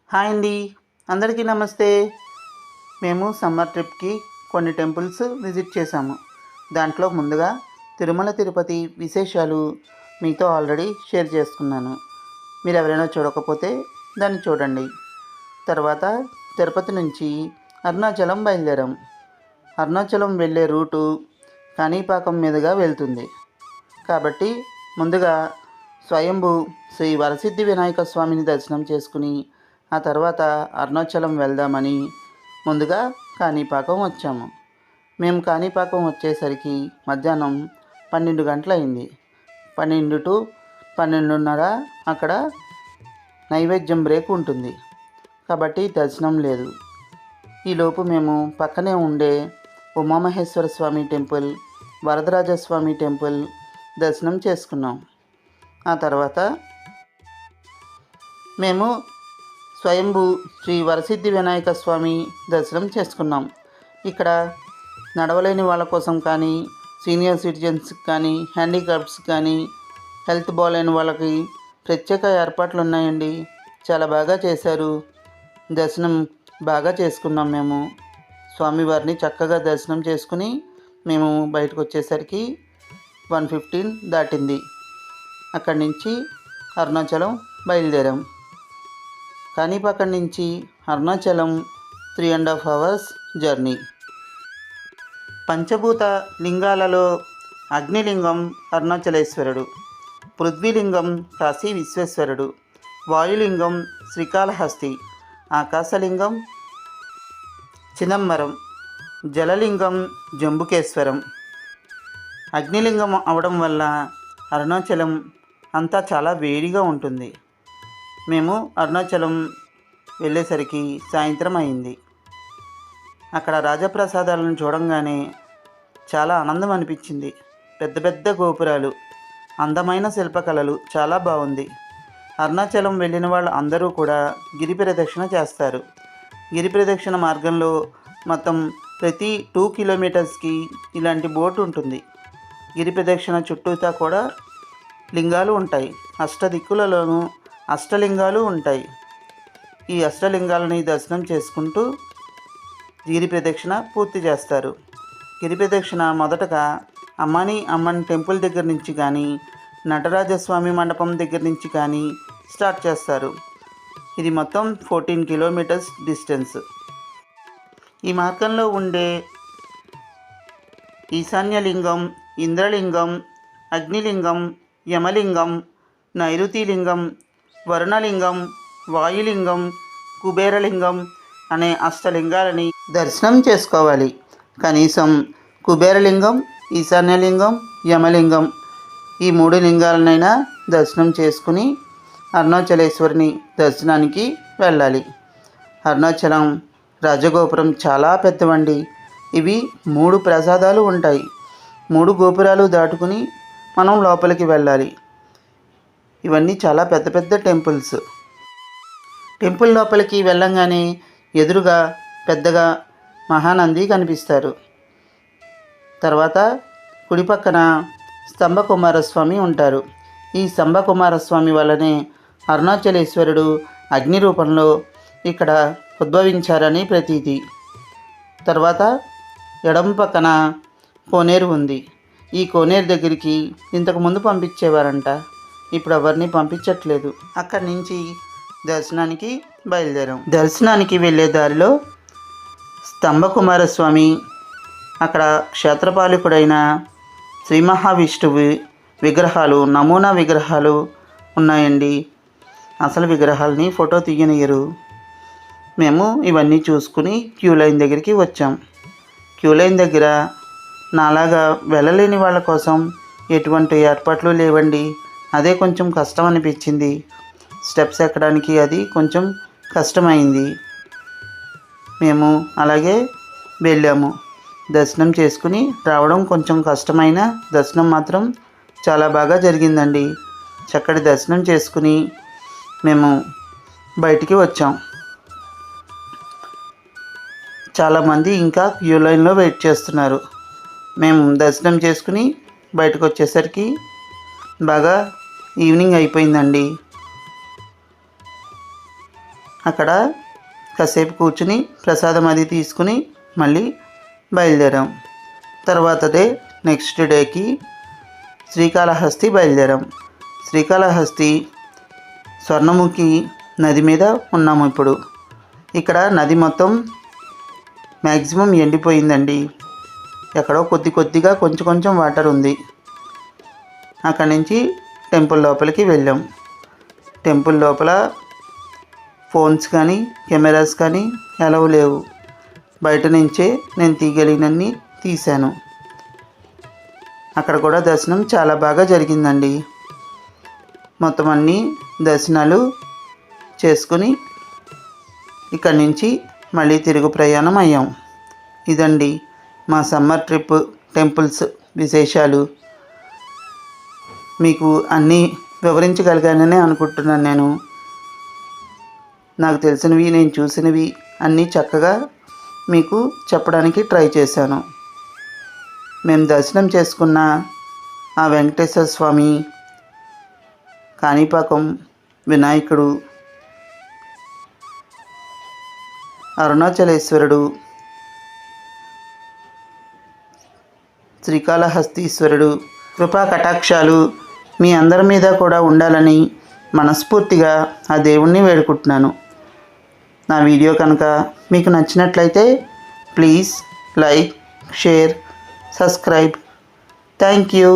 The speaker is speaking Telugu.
హాయ్ అండి, అందరికీ నమస్తే. మేము సమ్మర్ ట్రిప్కి కొన్ని టెంపుల్స్ విజిట్ చేశాము. దాంట్లో ముందుగా తిరుమల తిరుపతి విశేషాలు మీతో ఆల్రెడీ షేర్ చేసుకున్నాను. మీరు ఎవరైనా చూడకపోతే దాన్ని చూడండి. తర్వాత తిరుపతి నుంచి అరుణాచలం బయలుదేరాం. అరుణాచలం వెళ్ళే రూటు కాణిపాకం మీదుగా వెళ్తుంది. కాబట్టి ముందుగా స్వయంభూ శ్రీ వరసిద్ధి వినాయక స్వామిని దర్శనం చేసుకుని ఆ తర్వాత అరుణాచలం వెళ్దామని ముందుగా కాణిపాకం వచ్చాము. మేము కాణిపాకం వచ్చేసరికి మధ్యాహ్నం 12 గంటలైంది. 12 టు 12:30 అక్కడ నైవేద్యం బ్రేక్ ఉంటుంది కాబట్టి దర్శనం లేదు. ఈలోపు మేము పక్కనే ఉండే ఉమామహేశ్వర స్వామి టెంపుల్, వరదరాజస్వామి టెంపుల్ దర్శనం చేసుకున్నాం. ఆ తర్వాత మేము స్వయంభూ శ్రీ వరసిద్ధి వినాయక స్వామి దర్శనం చేసుకున్నాం. ఇక్కడ నడవలేని వాళ్ళ కోసం కానీ, సీనియర్ సిటిజన్స్కి కానీ, హ్యాండిక్రాఫ్ట్స్ కానీ, హెల్త్ బాగాలేని వాళ్ళకి ప్రత్యేక ఏర్పాట్లు ఉన్నాయండి. చాలా బాగా చేశారు. దర్శనం బాగా చేసుకున్నాం. మేము స్వామివారిని చక్కగా దర్శనం చేసుకుని మేము బయటకు వచ్చేసరికి 1:15 దాటింది. అక్కడి నుంచి అరుణాచలం బయలుదేరాం. కాణిపాకం నుంచి అరుణాచలం 3.5 hours జర్నీ. పంచభూత లింగాలలో అగ్నిలింగం అరుణాచలేశ్వరుడు, పృథ్వీలింగం కాశీ విశ్వేశ్వరుడు, వాయులింగం శ్రీకాళహస్తి, ఆకాశలింగం చిదంబరం, జలలింగం జంబుకేశ్వరం. అగ్నిలింగం అవడం వల్ల అరుణాచలం అంతా చాలా వేడిగా ఉంటుంది. మేము అరుణాచలం వెళ్ళేసరికి సాయంత్రం అయింది. అక్కడ రాజప్రసాదాలను చూడంగానే చాలా ఆనందం అనిపించింది. పెద్ద పెద్ద గోపురాలు, అందమైన శిల్పకళలు, చాలా బాగుంది. అరుణాచలం వెళ్ళిన వాళ్ళు అందరూ కూడా గిరి ప్రదక్షిణ చేస్తారు. గిరి ప్రదక్షిణ మార్గంలో మొత్తం ప్రతి 2 kilometers ఇలాంటి బోటు ఉంటుంది. గిరి ప్రదక్షిణ చుట్టూతా కూడా లింగాలు ఉంటాయి. అష్టదిక్కులలోనూ అష్టలింగాలు ఉంటాయి. ఈ అష్టలింగాలని దర్శనం చేసుకుంటూ గిరి ప్రదక్షిణ పూర్తి చేస్తారు. గిరి ప్రదక్షిణ మొదటగా అమ్మన్ టెంపుల్ దగ్గర నుంచి కానీ, నటరాజస్వామి మండపం దగ్గర నుంచి కానీ స్టార్ట్ చేస్తారు. ఇది మొత్తం 14 kilometers డిస్టెన్స్. ఈ మార్గంలో ఉండే ఈశాన్యలింగం, ఇంద్రలింగం, అగ్నిలింగం, యమలింగం, నైరుతిలింగం, వరుణలింగం, వాయులింగం, కుబేరలింగం అనే అష్టలింగాలని దర్శనం చేసుకోవాలి. కనీసం కుబేరలింగం, ఈశాన్యలింగం, యమలింగం ఈ 3 లింగాలనైనా దర్శనం చేసుకుని అరుణాచలేశ్వరిని దర్శనానికి వెళ్ళాలి. అరుణాచలం రాజగోపురం చాలా పెద్దవండి. ఇవి 3 ప్రసాదాలు ఉంటాయి. 3 గోపురాలు దాటుకుని మనం లోపలికి వెళ్ళాలి. ఇవన్నీ చాలా పెద్ద పెద్ద టెంపుల్స్. టెంపుల్ లోపలికి వెళ్ళంగానే ఎదురుగా పెద్దగా మహానంది కనిపిస్తారు. తర్వాత కుడి పక్కన స్తంభకుమారస్వామి ఉంటారు. ఈ స్తంభకుమారస్వామి వల్లనే అరుణాచలేశ్వరుడు అగ్ని రూపంలో ఇక్కడ ఉద్భవించారని ప్రతీతి. తర్వాత ఎడమ పక్కన కోనేరు ఉంది. ఈ కోనేరు దగ్గరికి ఇంతకుముందు పంపించేవారంట, ఇప్పుడు ఎవరిని పంపించట్లేదు. అక్కడి నుంచి దర్శనానికి బయలుదేరాం. దర్శనానికి వెళ్ళే దారిలో స్తంభకుమారస్వామి, అక్కడ క్షేత్రపాలకుడైన శ్రీ మహావిష్ణువు విగ్రహాలు, నమూనా విగ్రహాలు ఉన్నాయండి. అసలు విగ్రహాలని ఫోటో తీయనియరు. మేము ఇవన్నీ చూసుకుని క్యూ లైన్ దగ్గరికి వచ్చాం. క్యూ లైన్ దగ్గర నాలాగా వెళ్ళలేని వాళ్ళ కోసం ఎటువంటి ఏర్పాట్లు లేవండి. అదే కొంచెం కష్టం అనిపించింది. స్టెప్స్ ఎక్కడానికి అది కొంచెం కష్టమైంది. మేము అలాగే వెళ్ళాము. దర్శనం చేసుకుని రావడం కొంచెం కష్టమైన దర్శనం మాత్రం చాలా బాగా జరిగిందండి. చక్కటి దర్శనం చేసుకుని మేము బయటికి వచ్చాం. చాలామంది ఇంకా క్యూ లైన్లో వెయిట్ చేస్తున్నారు. మేము దర్శనం చేసుకుని బయటకు వచ్చేసరికి బాగా ఈవినింగ్ అయిపోయిందండి. అక్కడ కాసేపు కూర్చుని ప్రసాదం అది తీసుకుని మళ్ళీ బయలుదేరాం. తర్వాత నెక్స్ట్ డేకి శ్రీకాళహస్తి బయలుదేరాం. శ్రీకాళహస్తి స్వర్ణముఖి నది మీద ఉన్నాము ఇప్పుడు. ఇక్కడ నది మొత్తం మ్యాక్సిమం ఎండిపోయిందండి. ఎక్కడో కొద్దిగా కొంచెం వాటర్ ఉంది. అక్కడి నుంచి టెంపుల్ లోపలికి వెళ్ళాం. టెంపుల్ లోపల ఫోన్స్ కానీ కెమెరాస్ కానీ ఎలవ్ లేవు. బయట నుంచే నేను తీయగలిగినన్ని తీశాను. అక్కడ కూడా దర్శనం చాలా బాగా జరిగిందండి. మొత్తం అన్ని దర్శనాలు చేసుకుని ఇక్కడి నుంచి మళ్ళీ తిరుగు ప్రయాణం అయ్యాం. ఇదండి మా సమ్మర్ ట్రిప్ టెంపుల్స్ విశేషాలు. మీకు అన్నీ వివరించగలిగానని అనుకుంటున్నాను. నాకు తెలిసినవి, నేను చూసినవి అన్నీ చక్కగా మీకు చెప్పడానికి ట్రై చేశాను. మేము దర్శనం చేసుకున్న ఆ వెంకటేశ్వర స్వామి, కాణిపాకం వినాయకుడు, అరుణాచలేశ్వరుడు, శ్రీకాళహస్తీశ్వరుడు కృపా కటాక్షాలు మీ అందరి మీద కూడా ఉండాలని మనస్ఫూర్తిగా ఆ దేవుణ్ణి వేడుకుంటున్నాను. నా వీడియో కనుక మీకు నచ్చినట్లయితే please like, share, subscribe. Thank you.